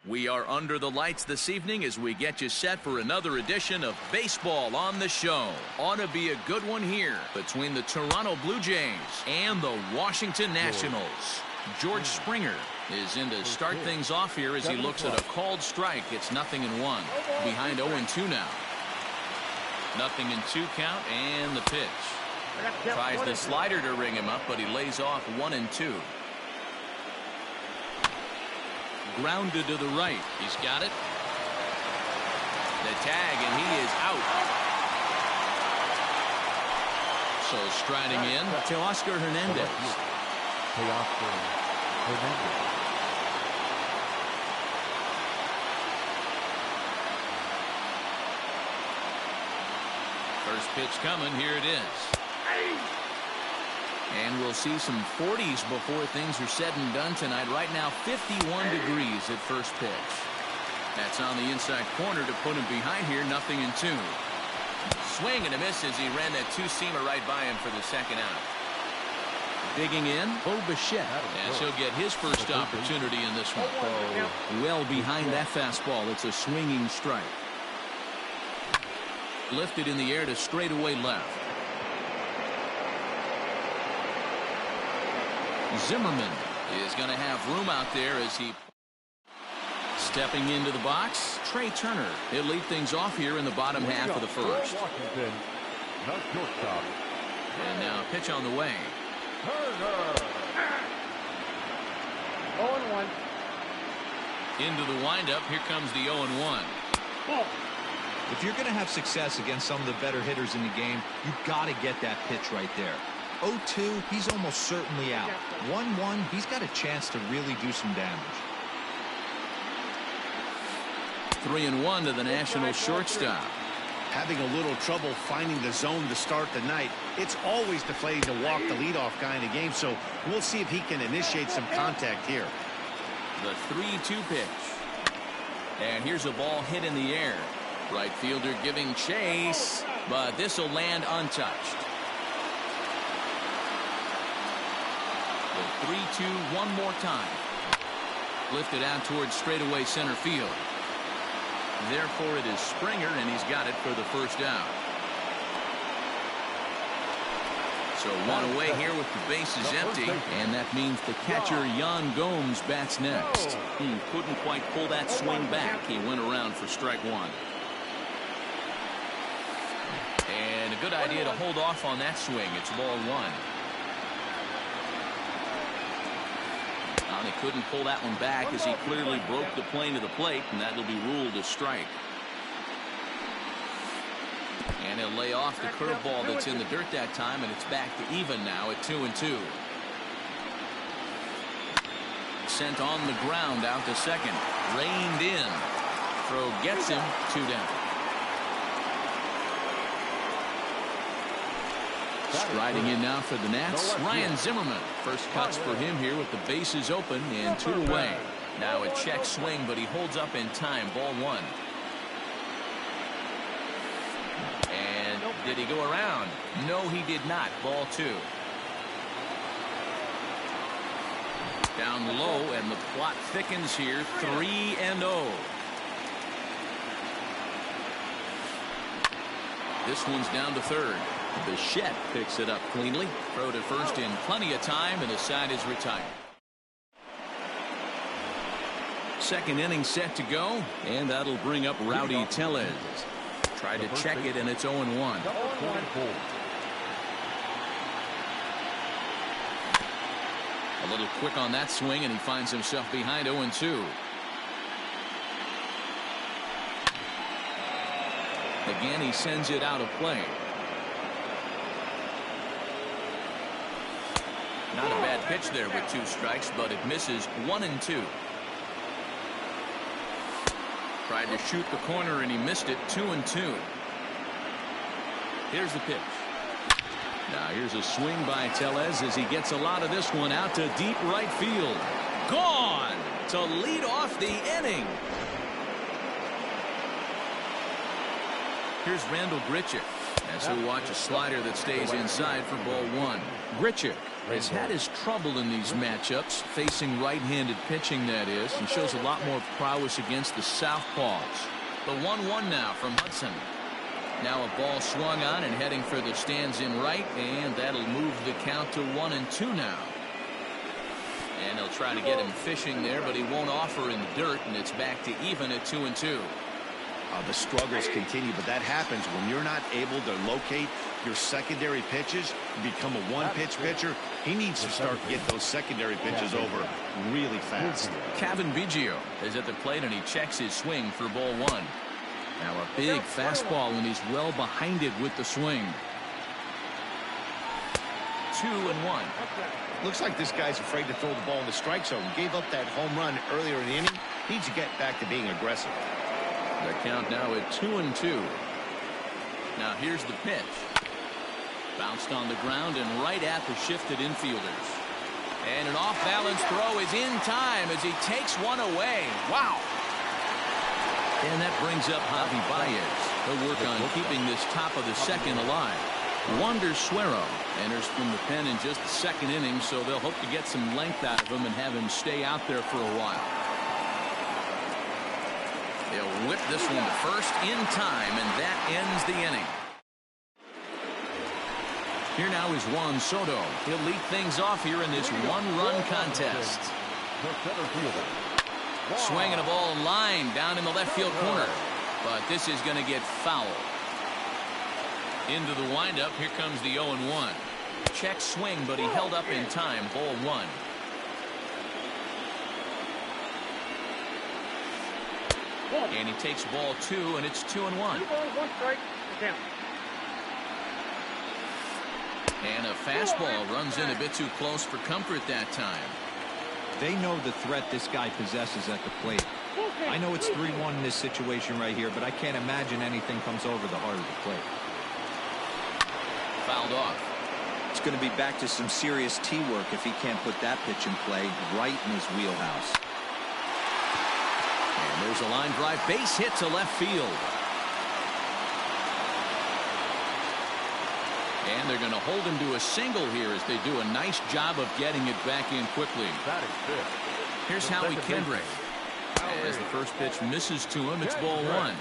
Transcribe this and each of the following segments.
We are under the lights this evening as we get you set for another edition of Baseball on the Show. Ought to be a good one here between the Toronto Blue Jays and the Washington Nationals. George Springer is in to start things off here as he looks at a called strike. It's 0-1. Behind 0-2 now. 0-2 count and the pitch. Tries the slider to ring him up, but he lays off 1-2. Grounded to the right. He's got it. The tag, and he is out. So striding in, Teoscar Hernandez. First pitch coming. Here it is. And we'll see some 40s before things are said and done tonight. Right now, 51 degrees at first pitch. That's on the inside corner to put him behind here. 0-2. Swing and a miss as he ran that two-seamer right by him for the second out. Digging in, Bo Bichette. As he'll get his first opportunity in this one. Well behind that fastball. It's a swinging strike. Lifted in the air to straightaway left. Zimmerman is going to have room out there as he stepping into the box. Trey Turner. He'll lead things off here in the bottom half of the first. And now pitch on the way. 0-1. Into the windup. Here comes the 0-1. If you're going to have success against some of the better hitters in the game, you've got to get that pitch right there. 0-2, he's almost certainly out. 1-1, he's got a chance to really do some damage. 3-1 to the National shortstop. Having a little trouble finding the zone to start the night. It's always deflating to walk the leadoff guy in the game, so we'll see if he can initiate some contact here. The 3-2 pitch. And here's a ball hit in the air. Right fielder giving chase, but this will land untouched. The 3-2 one more time. Lifted out towards straightaway center field. Therefore it is Springer, and he's got it for the first out. So one away here with the bases empty, and that means the catcher Yan Gomes bats next. He couldn't quite pull that swing back. He went around for strike one. And a good idea to hold off on that swing. It's ball one. He couldn't pull that one back as he clearly broke the plane of the plate, and that will be ruled a strike. And he'll lay off the curveball that's in the dirt that time, and it's back to even now at 2-2. Sent on the ground out to second. Reined in. Throw gets him. 2 down. Striding in now for the Nats, Ryan Zimmerman. First cuts for him here with the bases open and 2 away. Now a check swing, but he holds up in time. Ball one. And did he go around? No, he did not. Ball two. Down low, and the plot thickens here. 3-0. This one's down to third. Bichette picks it up cleanly. Throw to first in plenty of time, and his side is retired. Second inning set to go, and that'll bring up Rowdy Tellez. Tried to check it, and it's 0-1. A little quick on that swing, and he finds himself behind 0-2. Again, he sends it out of play. Not a bad pitch there with 2 strikes, but it misses. 1-2. Tried to shoot the corner, and he missed it. 2-2. Here's the pitch. Now here's a swing by Tellez as he gets a lot of this one out to deep right field. Gone to lead off the inning. Here's Randall Grichuk as he'll watch a slider that stays inside for ball one. Grichuk has had his trouble in these matchups, facing right-handed pitching, that is, and shows a lot more prowess against the southpaws. The 1-1 now from Hudson. Now a ball swung on and heading for the stands in right, and that'll move the count to 1-2 now. And he'll try to get him fishing there, but he won't offer in the dirt, and it's back to even at 2-2. The struggles continue, but that happens when you're not able to locate your secondary pitches. You become a one-pitch pitcher. He needs to start to get those secondary pitches over really fast. Kevin Biggio is at the plate, and he checks his swing for ball one. Now a big fastball, and he's well behind it with the swing. 2-1. Looks like this guy's afraid to throw the ball in the strike zone. Gave up that home run earlier in the inning. Needs to get back to being aggressive. The count now at 2-2. Now here's the pitch. Bounced on the ground and right at the shifted infielders. And an off-balance throw is in time as he takes one away. Wow. And that brings up Javi Baez. He'll work on keeping this top of the second alive. Wander Suero enters from the pen in just the second inning, so they'll hope to get some length out of him and have him stay out there for a while. They'll whip this one to first in time, and that ends the inning. Here now is Juan Soto. He'll lead things off here in this one-run contest. Swinging a ball line down in the left field corner, but this is going to get foul. Into the windup, here comes the 0-1. Check swing, but he held up in time. Ball one. And he takes ball two, and it's 2-1. And a fastball runs in a bit too close for comfort that time. They know the threat this guy possesses at the plate. I know it's 3-1 in this situation right here, but I can't imagine anything comes over the heart of the plate. Fouled off. It's going to be back to some serious T-work if he can't put that pitch in play right in his wheelhouse. And there's a line drive base hit to left field. And they're going to hold him to a single here as they do a nice job of getting it back in quickly. Here's Howie Kendrick. As the first pitch misses to him, it's ball one.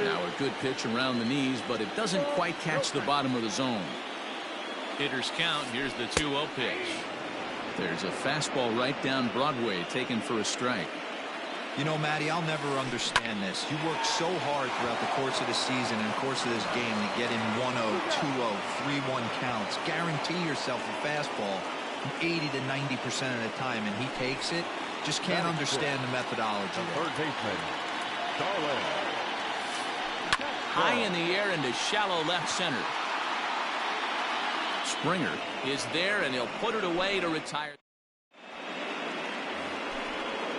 Now a good pitch around the knees, but it doesn't quite catch the bottom of the zone. Hitters count. Here's the 2-0 pitch. There's a fastball right down Broadway taken for a strike. You know, Matty, I'll never understand this. You work so hard throughout the course of the season and the course of this game to get in 1-0, 2-0, 3-1 counts. Guarantee yourself a fastball 80 to 90% of the time, and he takes it. Just can't understand the methodology there. High in the air into shallow left center. Springer is there, and he'll put it away to retire.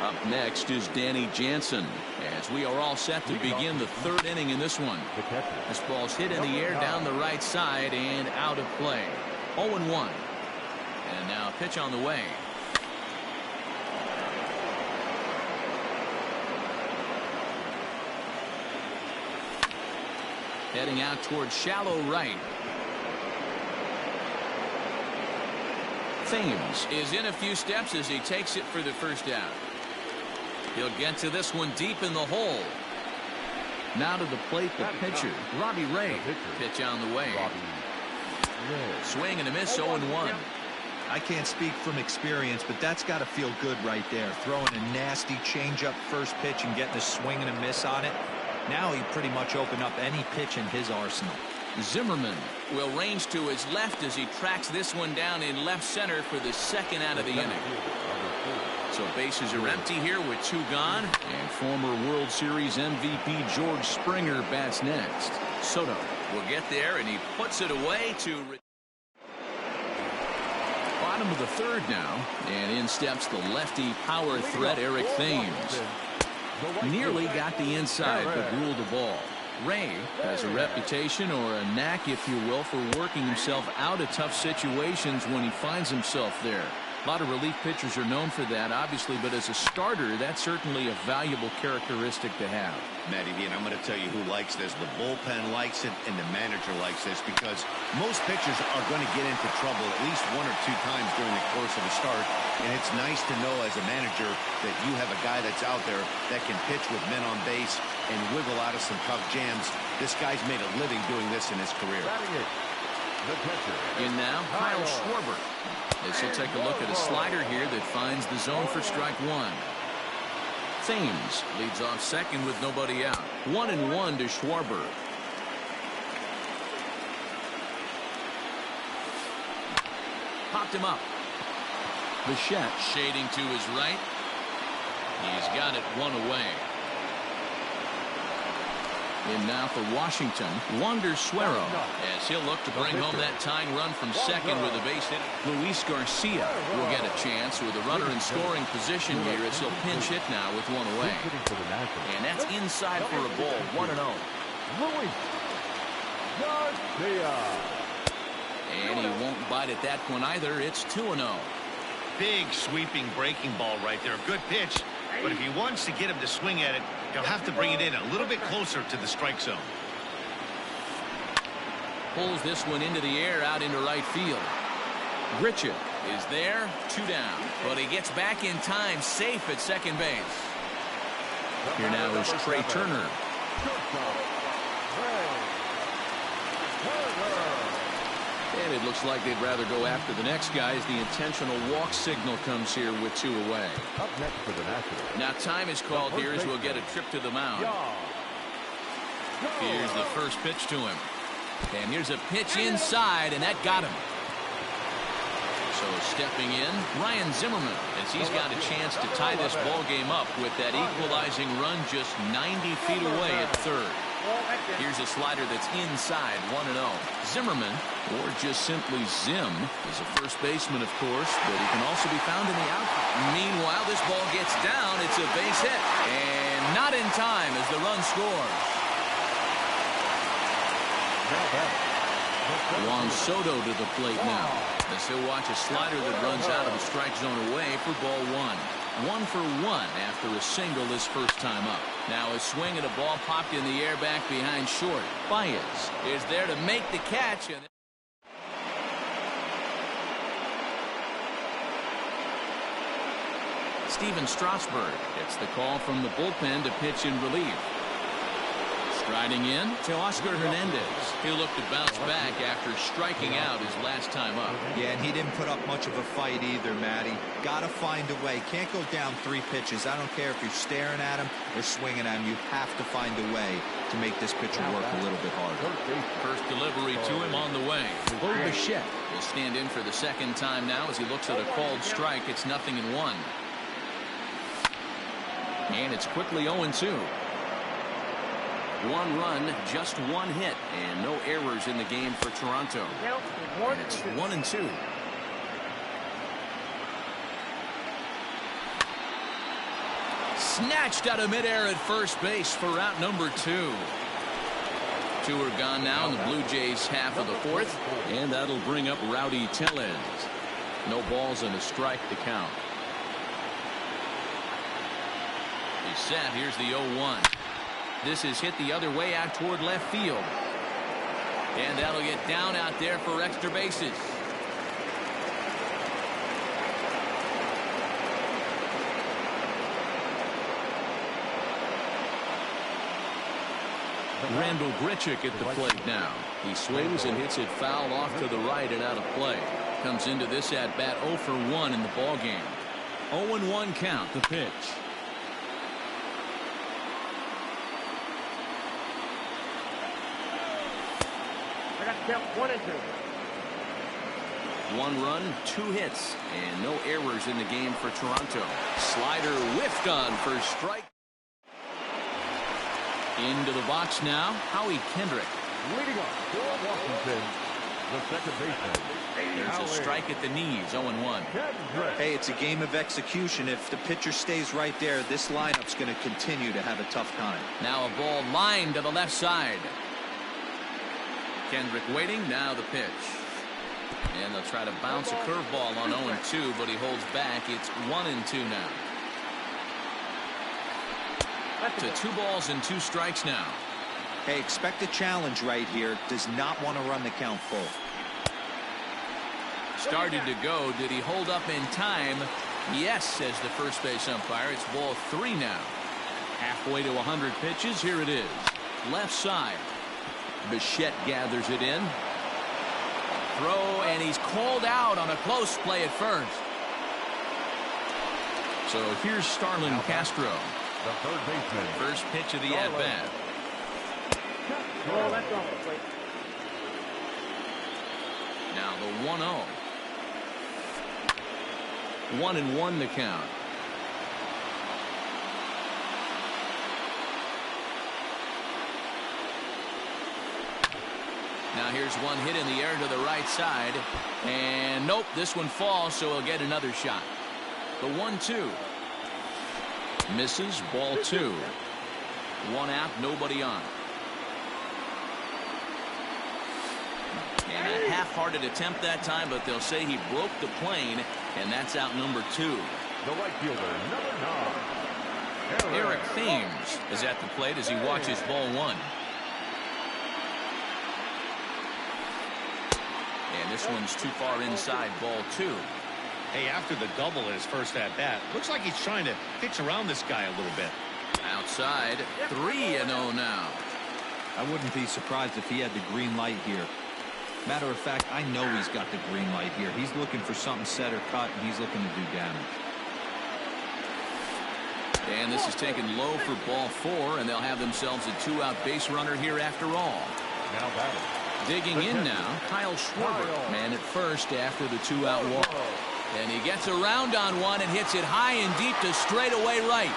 Up next is Danny Jansen, as we are all set to begin the third inning in this one. This ball's hit in the air down the right side and out of play. 0-1. And now a pitch on the way. Heading out towards shallow right. Thames is in a few steps as he takes it for the first out. He'll get to this one deep in the hole. Now to the plate, the pitcher, Robbie Ray. Pitch on the way. Swing and a miss, 0-1. I can't speak from experience, but that's got to feel good right there. Throwing a nasty changeup first pitch and getting a swing and a miss on it. Now he pretty much opened up any pitch in his arsenal. Zimmerman will range to his left as he tracks this one down in left center for the second out of the inning. So bases are empty here with two gone, and former World Series MVP George Springer bats next. Soto will get there, and he puts it away to bottom of the third now, and in steps the lefty power threat Eric Thames. Nearly got the inside, but ruled the ball. Ray has a reputation, or a knack if you will, for working himself out of tough situations when he finds himself there. A lot of relief pitchers are known for that, obviously, but as a starter, that's certainly a valuable characteristic to have. Matty V, and I'm going to tell you who likes this. The bullpen likes it, and the manager likes this, because most pitchers are going to get into trouble at least 1 or 2 times during the course of a start, and it's nice to know as a manager that you have a guy that's out there that can pitch with men on base and wiggle out of some tough jams. This guy's made a living doing this in his career. In now, Kyle Schwarber. As he'll take a look at a slider here that finds the zone for strike 1. Thames leads off second with nobody out. 1-1 to Schwarber. Popped him up. Bichette shading to his right. He's got it 1 away. In now for Washington, Wander Suero, as he'll look to bring home that tying run from second with a base hit. Luis Garcia will get a chance with a runner in scoring position here as he'll pinch hit now with 1 away. And that's inside for a ball, 1-0. And he won't bite at that one either. It's 2-0. Big sweeping breaking ball right there. Good pitch. But if he wants to get him to swing at it, he'll have to bring it in a little bit closer to the strike zone. Pulls this one into the air out into right field. Grichuk is there, 2 down. But he gets back in time, safe at second base. Here now is Trey Turner. And it looks like they'd rather go after the next guy as the intentional walk signal comes here with 2 away. Up next for the Nationals. Now time is called here as we'll get a trip to the mound. Here's the first pitch to him. And here's a pitch inside, and that got him. So stepping in, Ryan Zimmerman, as he's got a chance to tie this ball game up with that equalizing run just 90 feet away at third. Here's a slider that's inside, 1-0. Zimmerman, or just simply Zim, is a first baseman, of course, but he can also be found in the outfield. Meanwhile, this ball gets down. It's a base hit, and not in time as the run scores. Juan Soto to the plate now, as he'll watch a slider that runs out of the strike zone away for ball 1. 1 for 1 after a single his first time up. Now a swing at a ball popped in the air back behind short. Baez is there to make the catch. And Steven Strasburg gets the call from the bullpen to pitch in relief. Striding in to Oscar Hernandez. He'll look to bounce back after striking out his last time up. Yeah, and he didn't put up much of a fight either, Matty. Gotta find a way. Can't go down 3 pitches. I don't care if you're staring at him or swinging at him. You have to find a way to make this pitcher work a little bit harder. First delivery to him on the way. Bo Bichette will stand in for the second time now as he looks at a called strike. It's 0-1. And it's quickly 0-2. 1 run, just 1 hit, and no errors in the game for Toronto. It's 1-2. Snatched out of midair at first base for out number 2. 2 are gone now in the Blue Jays half of the 4th, and that'll bring up Rowdy Tellez. No balls and a strike to count. He's set. Here's the 0-1. This is hit the other way out toward left field. And that'll get down out there for extra bases. Randall Grichuk at the plate now. He swings and hits it foul off to the right and out of play. Comes into this at bat 0 for 1 in the ball game. 0-1 count, the pitch. Count 1-2. 1 run, 2 hits, and no errors in the game for Toronto. Slider whiffed on for strike. Into the box now, Howie Kendrick. Leading off for Washington, the second baseman. There's a strike at the knees, 0-1. Hey, it's a game of execution. If the pitcher stays right there, this lineup's going to continue to have a tough time. Now a ball lined to the left side. Kendrick waiting, now the pitch. And they'll try to bounce a curveball on 0-2, but he holds back. It's 1-2 now. To 2 balls and 2 strikes now. Hey, expect a challenge right here. Does not want to run the count full. Started to go. Did he hold up in time? Yes, says the first base umpire. It's ball 3 now. Halfway to 100 pitches. Here it is. Left side. Bichette gathers it in. Throw, and he's called out on a close play at first. So here's Starlin Castro. The third baseman. First pitch of the at-bat. Now the 1-0. 1-1 the count. Now here's one hit in the air to the right side. And nope, this one falls, so he'll get another shot. The 1-2. Misses, ball 2. 1 out, nobody on. And a half-hearted attempt that time, but they'll say he broke the plane, and that's out number 2. The right fielder, number 9. Eric Thames is at the plate as he watches ball 1. And this one's too far inside, ball 2. Hey, after the double in his first at-bat, looks like he's trying to pitch around this guy a little bit. Outside, 3-0 now. I wouldn't be surprised if he had the green light here. Matter of fact, I know he's got the green light here. He's looking for something set or cut, and he's looking to do damage. And this is taken low for ball 4, and they'll have themselves a 2-out base runner here after all. Now batting. Digging in now, Kyle Schwarber, man at first after the 2-out walk. And he gets around on one and hits it high and deep to straightaway right.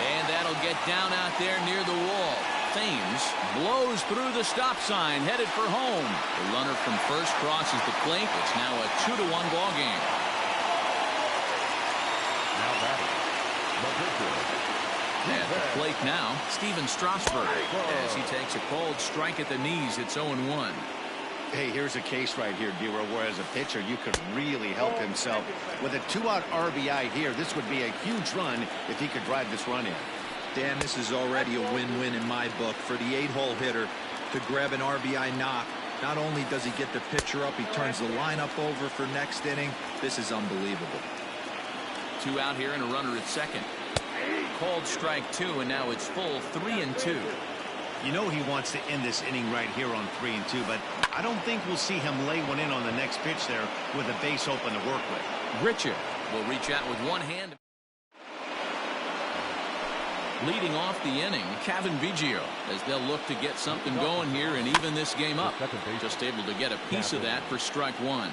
And that'll get down out there near the wall. Thames blows through the stop sign, headed for home. The runner from first crosses the plate. It's now a 2-1 ball game. Now batting. The pitcher. At the plate now, Steven Strasburg, as he takes a cold strike at the knees. It's 0-1. Hey, here's a case right here, Dero, where as a pitcher, you could really help himself. With a 2-out RBI here, this would be a huge run if he could drive this run in. Dan, this is already a win-win in my book for the 8-hole hitter to grab an RBI knock. Not only does he get the pitcher up, he turns the lineup over for next inning. This is unbelievable. 2 out here and a runner at second. Called strike 2, and now it's full 3-2. You know he wants to end this inning right here on 3-2, but I don't think we'll see him lay one in on the next pitch there with a base open to work with. Richard will reach out with one hand. Leading off the inning, Kevin Biggio, as they'll look to get something going here and even this game up. Just able to get a piece of that for strike 1.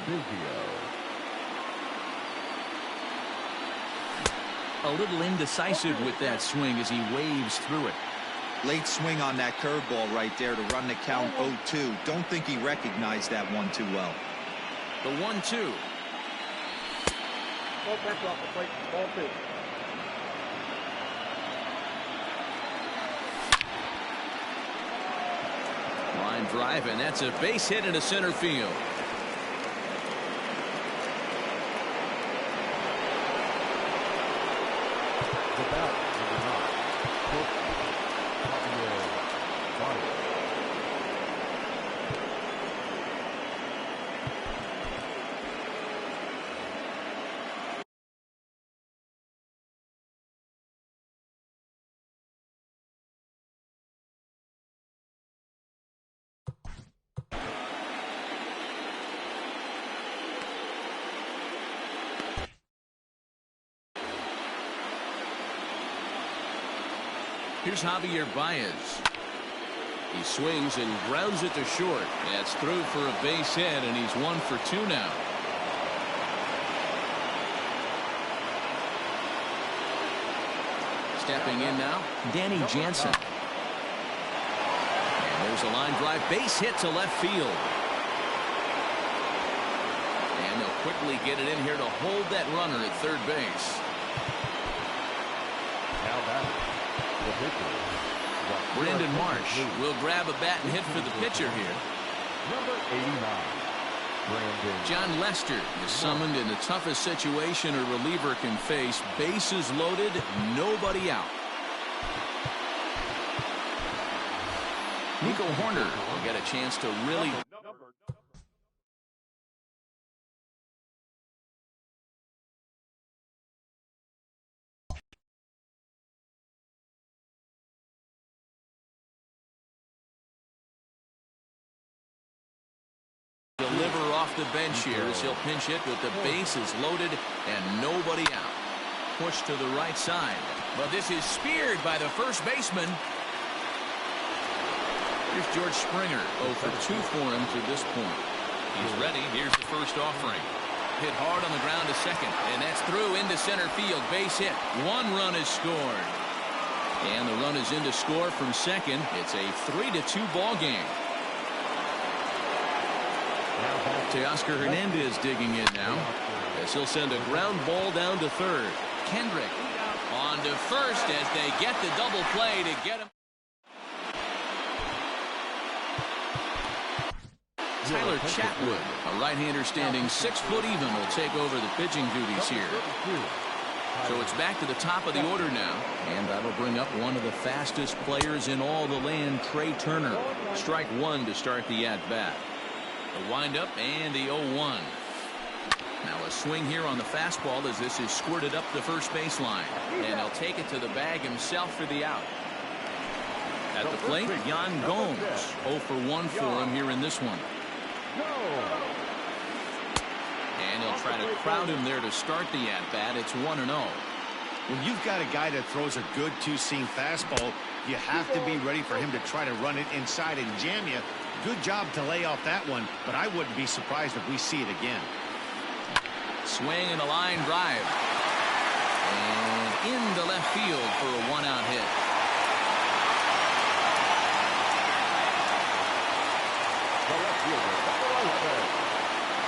A little indecisive with that swing as he waves through it. Late swing on that curveball right there to run the count 0-2. Don't think he recognized that one too well. The 1-2. Ball 2. Line drive, and that's a base hit into center field. The bat, number 9. Here's Javier Baez. He swings and grounds it to short. That's through for a base hit, and he's 1 for 2 now. Stepping in now, Danny Jansen. And there's a line drive base hit to left field. And they'll quickly get it in here to hold that runner at third base. Now batting. The pitcher. Brandon Marsh will grab a bat and hit for the pitcher here. Number 89. John Lester is summoned in the toughest situation a reliever can face. Bases loaded, nobody out. Nico Horner will get a chance to really deliver off the bench here as he'll pinch hit with the bases loaded and nobody out. Push to the right side, but this is speared by the first baseman. Here's George Springer, 0 for 2 for him to this point. He's ready. Here's the first offering. Hit hard on the ground to second, and that's through into center field. Base hit. 1 run is scored. And the run is in to score from second. It's a 3-2 ball game. Teoscar Hernandez digging in now as he'll send a ground ball down to third. Kendrick on to first as they get the double play to get him. Tyler Chatwood, a right-hander standing 6 foot even, will take over the pitching duties here. So it's back to the top of the order now, and that'll bring up one of the fastest players in all the land, Trey Turner. Strike 1 to start the at-bat. The windup and the 0-1. Now a swing here on the fastball as this is squirted up the first baseline, and he'll take it to the bag himself for the out. At the plate, Yan Gomes, 0 for 1 for him here in this one. And he'll try to crowd him there to start the at-bat. It's 1-0. When you've got a guy that throws a good two-seam fastball, you have to be ready for him to try to run it inside and jam you. Good job to lay off that one, but I wouldn't be surprised if we see it again. Swing and a line drive. And into left field for a 1-out hit.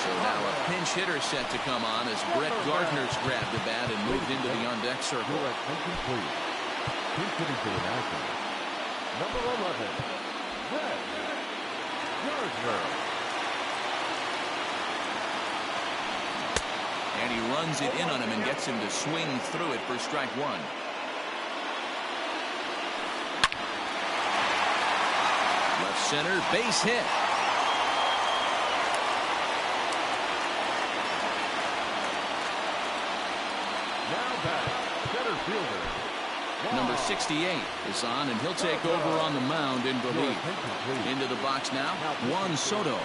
So now a pinch hitter set to come on as Brett Gardner's grabbed the bat and moved into the on-deck circle. Number 11, Brett Gardner. And he runs it in on him and gets him to swing through it for strike 1. Left center, base hit. Number 68 is on, and he'll take over on the mound in relief. Into the box now, Juan Soto.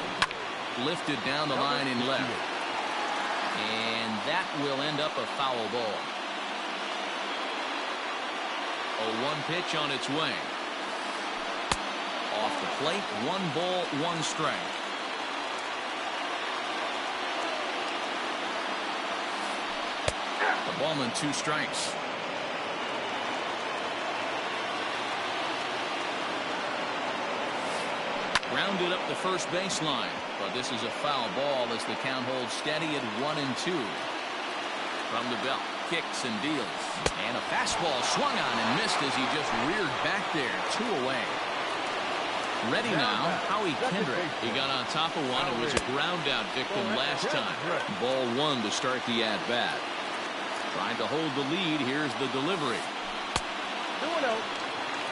Lifted down the line in left. And that will end up a foul ball. 0-1 pitch on its way. Off the plate, 1 ball, 1 strike. The ballman 2 strikes. Grounded up the first baseline, but this is a foul ball as the count holds steady at 1-2. From the belt, kicks and deals, and a fastball swung on and missed as he just reared back there. 2 away. Ready now, Howie Kendrick. He got on top of one and was a ground out victim last time. Ball 1 to start the at bat. Trying to hold the lead. Here's the delivery. 2-0.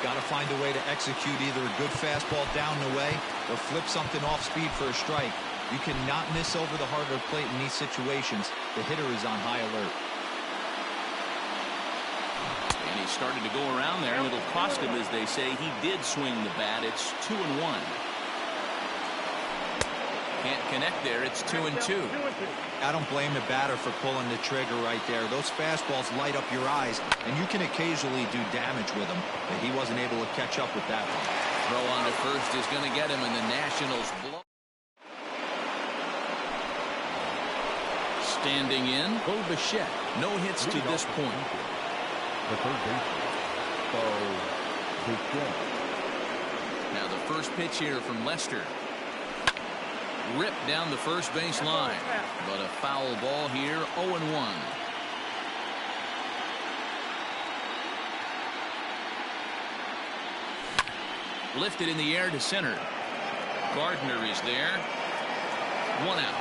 Got to find a way to execute either a good fastball down and away or flip something off speed for a strike. You cannot miss over the heart of the plate in these situations. The hitter is on high alert. And he started to go around there, and it'll cost him, as they say. He did swing the bat. It's 2-1. Can't connect there. It's 2-2. I don't blame the batter for pulling the trigger right there. Those fastballs light up your eyes, and you can occasionally do damage with them. But he wasn't able to catch up with that one. Throw on to first is going to get him, and the Nationals blow. Standing in, Bo Bichette. No hits to this point. The third baseman, Bo Bichette. Now the first pitch here from Lester. Ripped down the first base line, but a foul ball here. 0-1. Lifted in the air to center. Gardner is there. 1 out.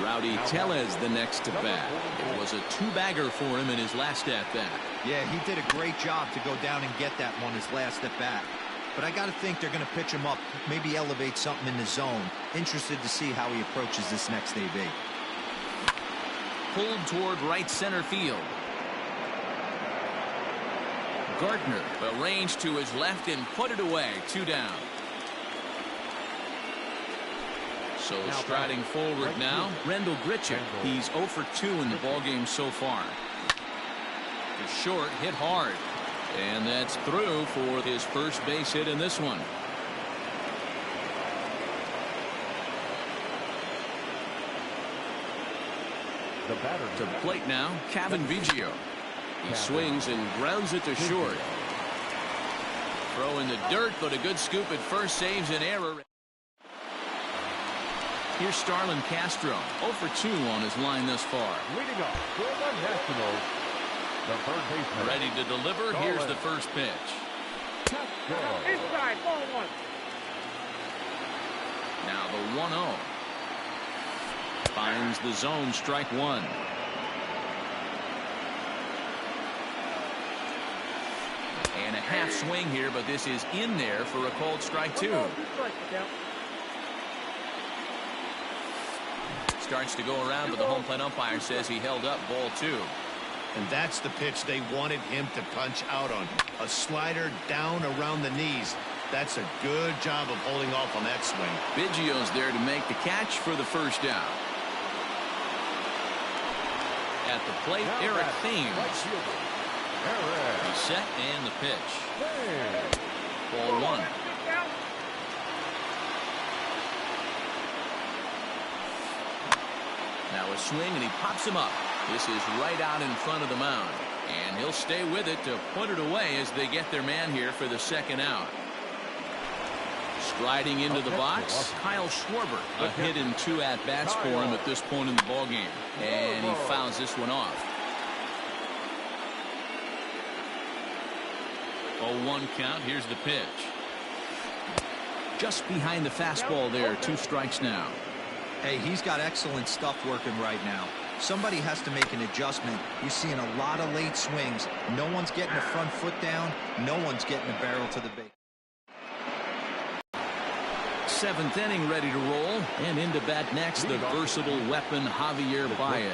Rowdy Tellez the next to bat. It was a two-bagger for him in his last at-bat. Yeah, he did a great job to go down and get that one his last at-bat. But I got to think they're going to pitch him up, maybe elevate something in the zone. Interested to see how he approaches this next AB. Pulled toward right center field. Gardner arranged to his left and put it away. 2 down. So striding forward now, Rendell Grichuk. He's 0 for 2 in the ballgame so far. The short hit hard. And that's through for his first base hit in this one. The batter To the plate now, Cavan Biggio. He swings and grounds it to short. Throw in the dirt, but a good scoop at first saves an error. Here's Starlin Castro, 0 for 2 on his line thus far. leading off for the Nationals, the third baseman. Ready to deliver. Here's the first pitch. Inside, ball 1. Now the 1-0. Finds the zone, strike 1. And a half swing here, but this is in there for a called strike 2. Starts to go around, but the home plate umpire says he held up ball 2. And that's the pitch they wanted him to punch out on. A slider down around the knees. That's a good job of holding off on that swing. Biggio's there to make the catch for the first down. At the plate, Eric Thames. He's set and the pitch. Ball 1. Now a swing and he pops him up. This is right out in front of the mound. And he'll stay with it to put it away as they get their man here for the second out. Striding into the box, Kyle Schwarber. A hit in 2 at-bats for him at this point in the ballgame. And he fouls this one off. 0-1 count. Here's the pitch. Just behind the fastball there. 2 strikes now. Hey, he's got excellent stuff working right now. Somebody has to make an adjustment. You're seeing a lot of late swings. No one's getting a front foot down. No one's getting a barrel to the base. 7th inning ready to roll. And into bat next, the versatile weapon, Javier Baez.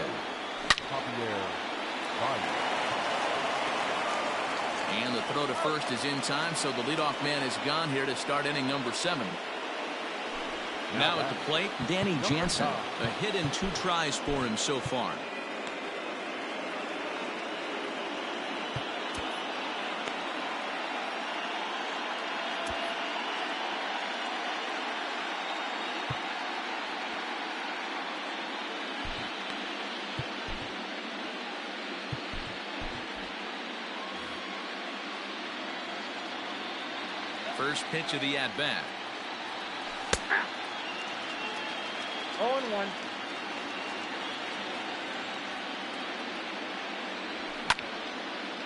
And the throw to first is in time, so the leadoff man is gone here to start inning number 7. Now at the plate, Danny Jansen. A hit in 2 tries for him so far. First pitch of the at-bat. 0-1.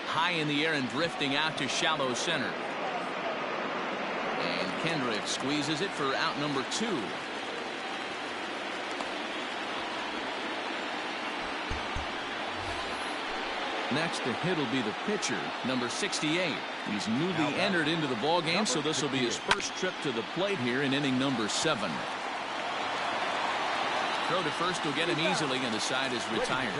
High in the air and drifting out to shallow center. And Kendrick squeezes it for out number 2. Next to hit will be the pitcher, number 68. He's newly entered into the ballgame, so this will be his first trip to the plate here in inning number 7. Throw to first will get him easily, and the side is retired.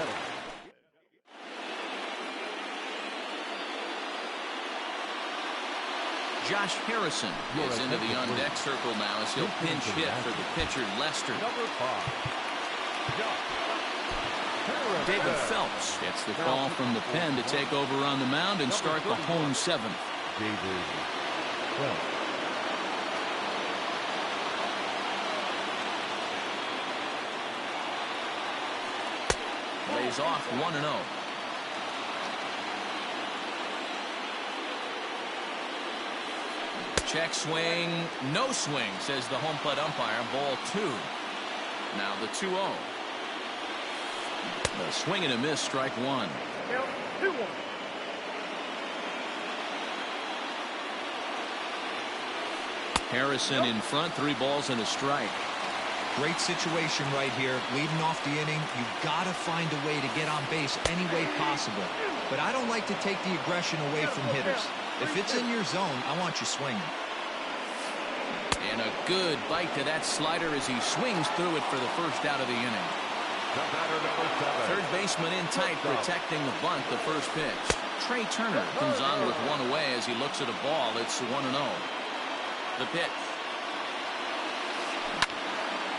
Josh Harrison is into the on-deck circle now as he'll pinch hit for the pitcher, Lester. David Phelps gets the call from the pen to take over on the mound and start the home 7th. Lays off 1-0. Check swing, no swing, says the home plate umpire. Ball 2. Now the 2-0. A swing and a miss, strike 1. 2-1. Harrison in front, 3 balls and a strike. Great situation right here. Leading off the inning, you've got to find a way to get on base any way possible. But I don't like to take the aggression away from hitters. If it's in your zone, I want you swinging. And a good bite to that slider as he swings through it for the first out of the inning. Third baseman in tight, protecting the bunt, the first pitch. Trey Turner comes on with 1 away as he looks at a ball. It's 1-0. The pitch.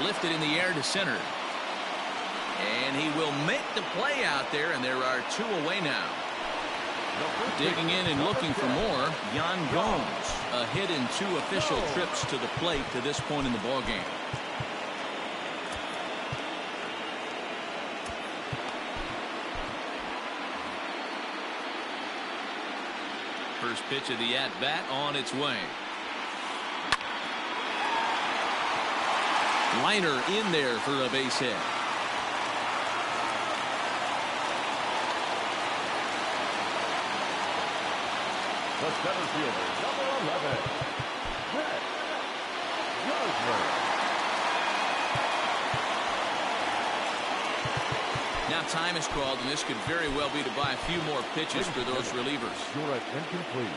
Lifted in the air to center. And he will make the play out there, and there are 2 away now. Digging in and looking for more, Yan Gomes. A hit in 2 official trips to the plate to this point in the ballgame. First pitch of the at-bat on its way. Liner in there for a base hit. The center fielder, number 11, Brett Gardner. Now time is called, and this could very well be to buy a few more pitches for those relievers. Short incomplete.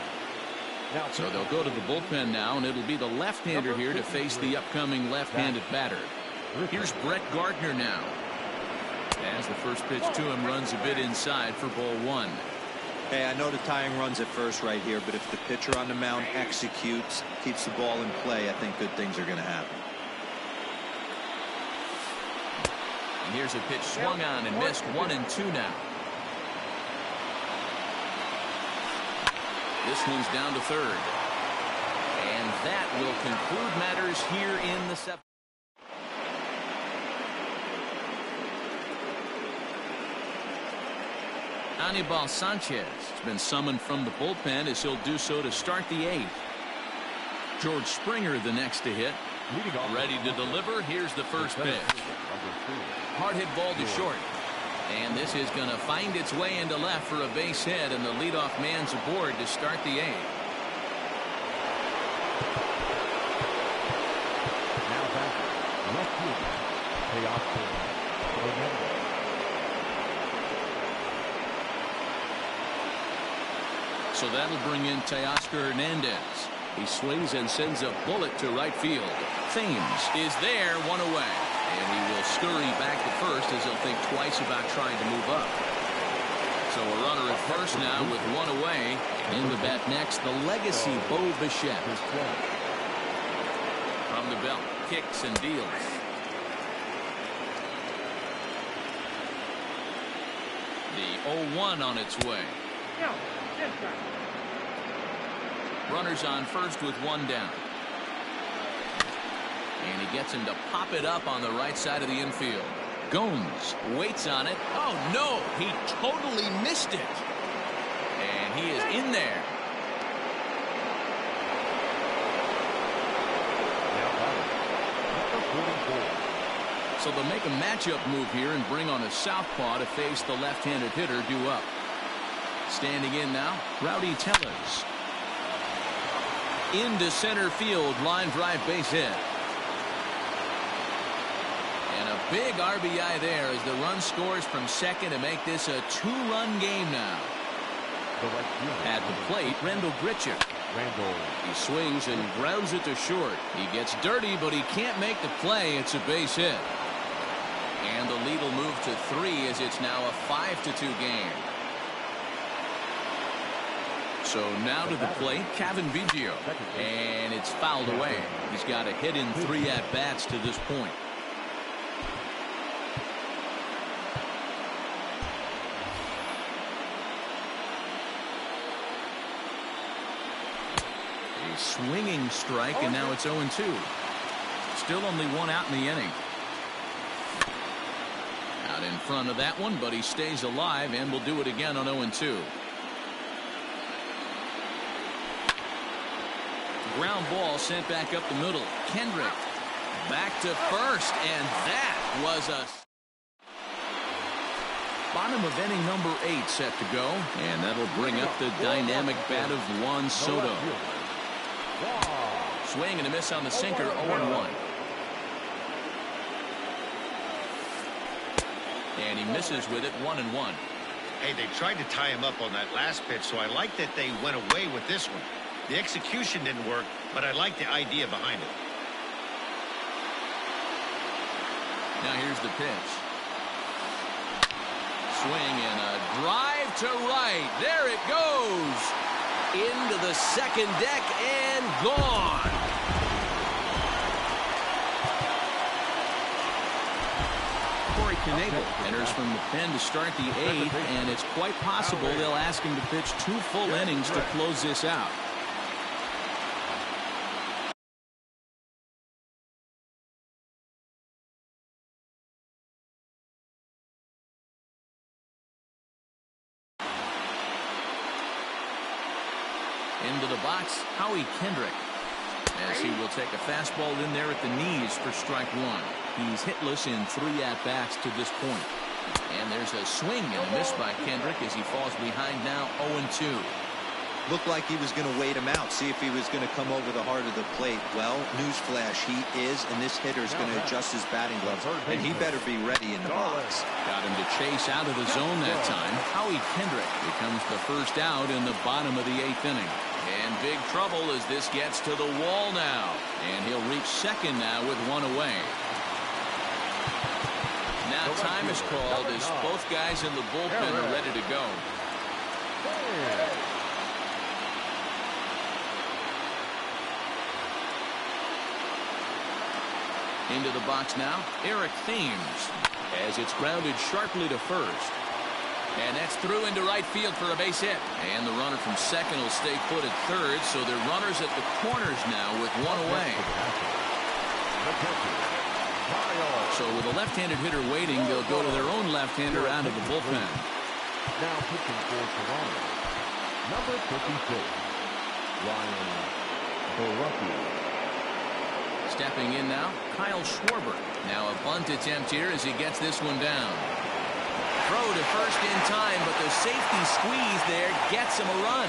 So they'll go to the bullpen now, and it'll be the left-hander here to face the upcoming left-handed batter. Here's Brett Gardner now. As the first pitch to him runs a bit inside for ball 1. Hey, I know the tying runs at first right here, but if the pitcher on the mound executes, keeps the ball in play, I think good things are going to happen. And here's a pitch swung on and missed. 1-2 now. This one's down to third. And that will conclude matters here in the 7th. Anibal Sanchez has been summoned from the bullpen as he'll do so to start the 8th. George Springer the next to hit. Ready to deliver. Here's the first pitch. Hard hit ball to short. And this is going to find its way into left for a base hit, and the leadoff man's aboard to start the 8th. Now back, left fielder, Teoscar Hernandez. So that'll bring in Teoscar Hernandez. He swings and sends a bullet to right field. Thames is there, 1 away. And he will scurry back to first as he'll think twice about trying to move up. So a runner at first now with 1 away. In the bat next, the legacy Bo Bichette. From the belt, kicks and deals. The 0-1 on its way. Runners on first with 1 down. And he gets him to pop it up on the right side of the infield. Gomes waits on it. Oh, no, he totally missed it. And he is in there. So they'll make a matchup move here and bring on a southpaw to face the left-handed hitter due up. Standing in now, Rowdy Tellez. Into center field, line drive base hit. And a big RBI there as the run scores from second to make this a 2-run game now. At the plate, Randall Grichuk. He swings and grounds it to short. He gets dirty, but he can't make the play. It's a base hit. And the lead will move to 3 as it's now a 5-2 game. So now to the plate, Kevin Biggio. And it's fouled away. He's got a hit in 3 at-bats to this point. A swinging strike, and now it's 0-2. Still only 1 out in the inning. Out in front of that one, but he stays alive and will do it again on 0-2. Ground ball sent back up the middle. Kendrick back to first, and that was a bottom of inning number 8 set to go, and that'll bring up the dynamic bat of Juan Soto. Swing and a miss on the sinker, 0-1. And he misses with it, 1-1. Hey, they tried to tie him up on that last pitch, so I like that they went away with this one. The execution didn't work, but I like the idea behind it. Now here's the pitch. Swing and a drive to right. There it goes. Into the second deck and gone. Knable enters from the pen to start the 8th, and it's quite possible they'll ask him to pitch 2 full innings to close this out. Into the box, Howie Kendrick, as he will take a fastball in there at the knees for strike 1. He's hitless in 3 at-bats to this point. And there's a swing and a miss by Kendrick as he falls behind now 0-2. Looked like he was going to wait him out, see if he was going to come over the heart of the plate. Well, newsflash, he is, and this hitter is going to adjust his batting gloves, and he better be ready in the box. Got him to chase out of the zone that time. Howie Kendrick becomes the first out in the bottom of the 8th inning. And big trouble as this gets to the wall now. And he'll reach second now with 1 away. Now time is called as both guys in the bullpen are ready to go. Into the box now, Eric Thames, as it's grounded sharply to first. And that's through into right field for a base hit. And the runner from second will stay put at third, so they're runners at the corners now with 1 away. So with a left-handed hitter waiting, they'll go to their own left-hander out of the bullpen. Now pitching for Toronto, number 56, Ryan Barucki. Stepping in now, Kyle Schwarber. Now a bunt attempt here as he gets this one down. Throw to first in time, but the safety squeeze there gets him a run.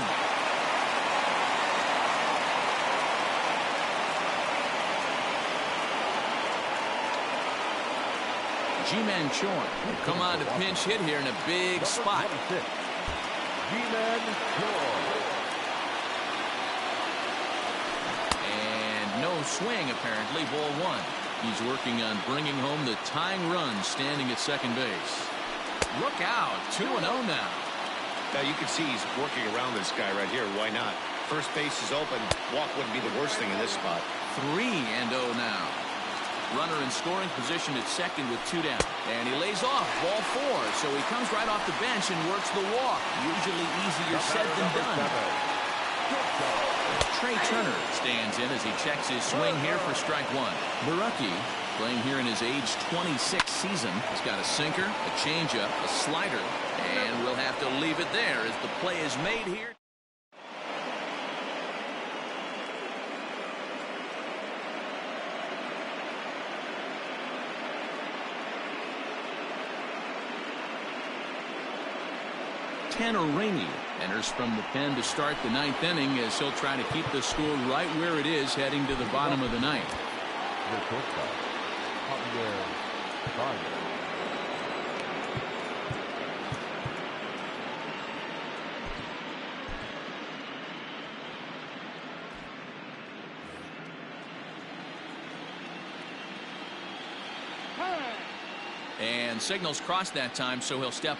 G-Man Chorn will come on to pinch hit here in a big spot. G-Man Chorn. And no swing, apparently, ball 1. He's working on bringing home the tying run standing at second base. Look out, 2-0 now. Now you can see he's working around this guy right here. Why not? First base is open. Walk wouldn't be the worst thing in this spot. 3-0 now. Runner in scoring position at second with 2 down. And he lays off ball 4. So he comes right off the bench and works the walk. Usually easier said than done. Trey Turner stands in as he checks his swing here for strike 1. Barucki, playing here in his age 26 season, has got a sinker, a changeup, a slider, and we'll have to leave it there as the play is made here. Tanner Rainey enters from the pen to start the 9th inning as he'll try to keep the score right where it is heading to the bottom of the 9th. And signals crossed that time, so he'll step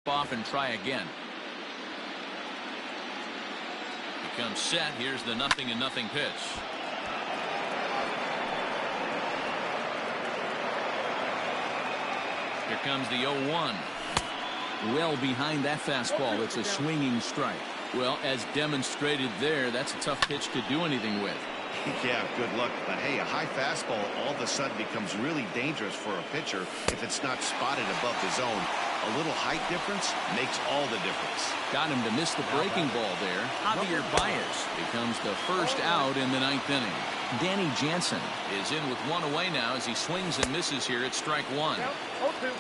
off and try again. He comes set. Here's the 0-0 pitch. Here comes the 0-1. Well behind that fastball. It's a swinging strike. Well, as demonstrated there, that's a tough pitch to do anything with. Yeah, good luck. But hey, a high fastball all of a sudden becomes really dangerous for a pitcher if it's not spotted above the zone. A little height difference makes all the difference. Got him to miss the breaking ball there. Javier Baez becomes the first out in the 9th inning. Danny Jansen is in with one away now as he swings and misses here at strike one.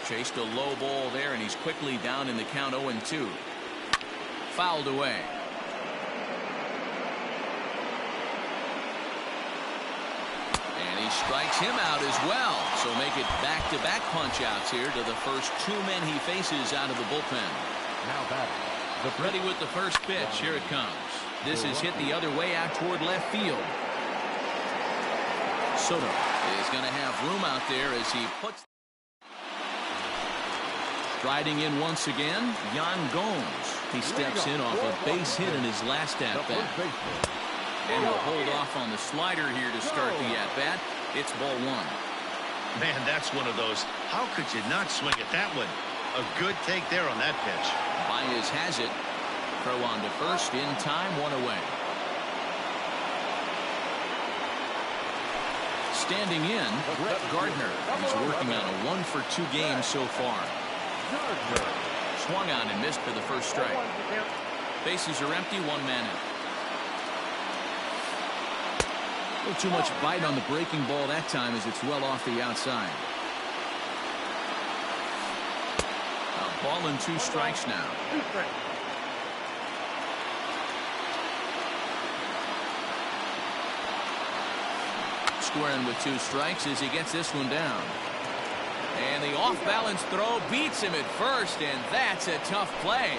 Chased a low ball there, and he's quickly down in the count 0-2. Fouled away. And he strikes him out as well. So make it back-to-back punch-outs here to the first two men he faces out of the bullpen. Now back. Ready with the first pitch. Here it comes. This is hit the other way out toward left field. Soto is going to have room out there as he puts. Striding in once again, Yan Gomes. He steps in off a base hit in his last at-bat. And will hold off on the slider here to start the at-bat. It's ball one. Man, that's one of those. How could you not swing at that one? A good take there on that pitch. Baez has it. Throw on to first in time, one away. Standing in, Brett Gardner. He's working on a 1-for-2 game so far. Swung on and missed for the first strike. Bases are empty, one man in. A little too much bite on the breaking ball that time as it's well off the outside. A ball and 2 strikes now. Squaring with 2 strikes as he gets this one down. And the off-balance throw beats him at first, and that's a tough play.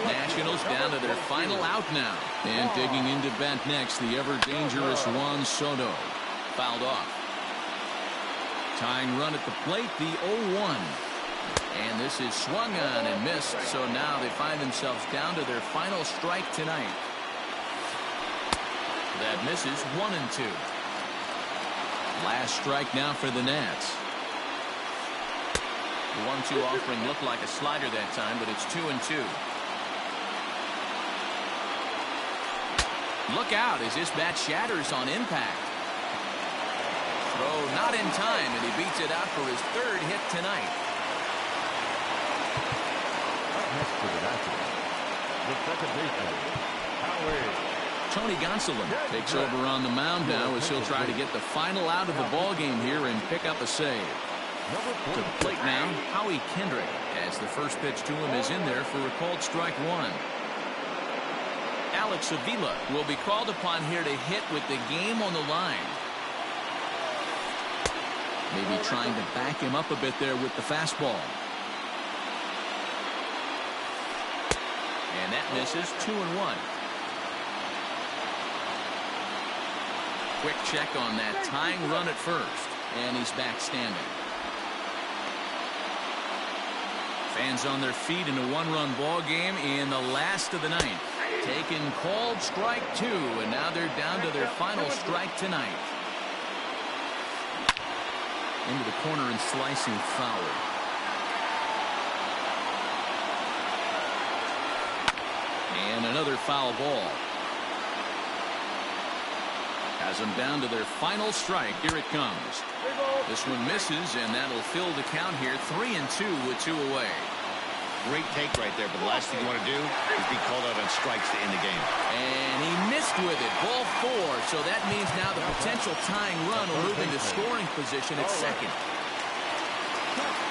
Nationals down to their final out now. And digging into bat next, the ever-dangerous Juan Soto. Fouled off. Tying run at the plate, the 0-1. And this is swung on and missed, so now they find themselves down to their final strike tonight. That misses 1-2. Last strike now for the Nats. The 1-2 offering looked like a slider that time, but it's 2-2. Look out as this bat shatters on impact. Throw not in time, and he beats it out for his 3rd hit tonight. Next to the Nationals, the second baseman, Tony Gonsolin takes over on the mound now as he'll try to get the final out of the ball game here and pick up a save. To the plate now, Howie Kendrick, as the first pitch to him is in there for a called strike one. Alex Avila will be called upon here to hit with the game on the line. Maybe trying to back him up a bit there with the fastball. And that misses 2-1. Quick check on that tying run at first. And he's back standing. Fans on their feet in a 1-run ball game in the last of the 9th. Taken called strike 2, and now they're down to their final strike tonight. Into the corner and slicing foul. And another foul ball. Has them down to their final strike. Here it comes. This one misses, and that'll fill the count here. 3-2 with 2 away. Great take right there, but the last thing you want to do is be called out on strikes to end the game. And he missed with it. Ball 4. So that means now the potential tying run will move into scoring position at second.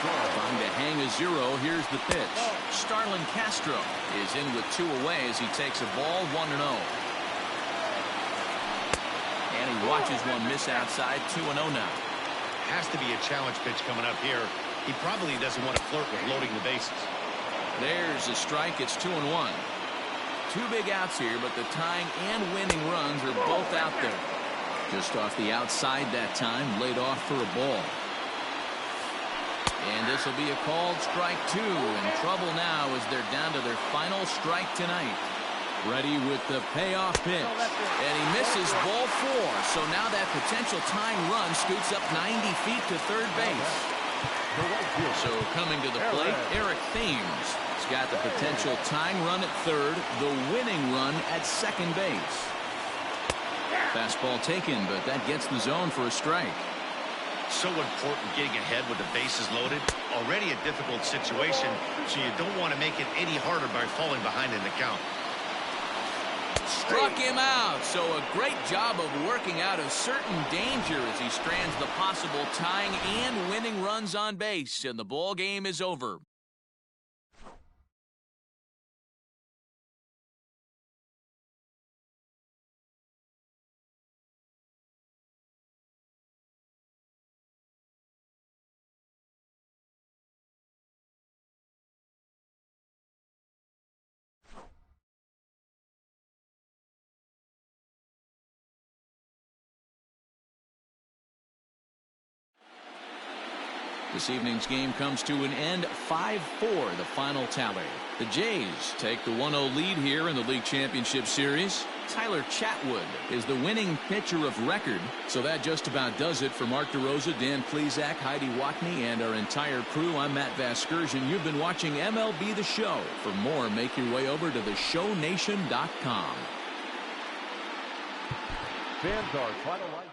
Trying to hang a 0. Here's the pitch. Starlin Castro is in with 2 away as he takes a ball 1-0. And he watches one miss outside. 2-0 now. Has to be a challenge pitch coming up here. He probably doesn't want to flirt with loading the bases. There's a strike. It's 2-1. 2 big outs here, but the tying and winning runs are both out there. Just off the outside that time, laid off for a ball. And this will be a called strike 2. In trouble now as they're down to their final strike tonight. Ready with the payoff pitch. And he misses ball 4. So now that potential tying run scoots up 90 feet to third base. So coming to the plate, Eric Thames. He's got the potential tying run at third, the winning run at second base. Fastball taken, but that gets the zone for a strike. So important getting ahead with the bases loaded. Already a difficult situation, so you don't want to make it any harder by falling behind in the count. Struck him out. So a great job of working out a certain danger as he strands the possible tying and winning runs on base, and the ball game is over. This evening's game comes to an end 5-4, the final tally. The Jays take the 1-0 lead here in the League Championship Series. Tyler Chatwood is the winning pitcher of record. So that just about does it for Mark DeRosa, Dan Plesac, Heidi Watney, and our entire crew. I'm Matt Vasgersian. You've been watching MLB The Show. For more, make your way over to theshownation.com. Fans are final line.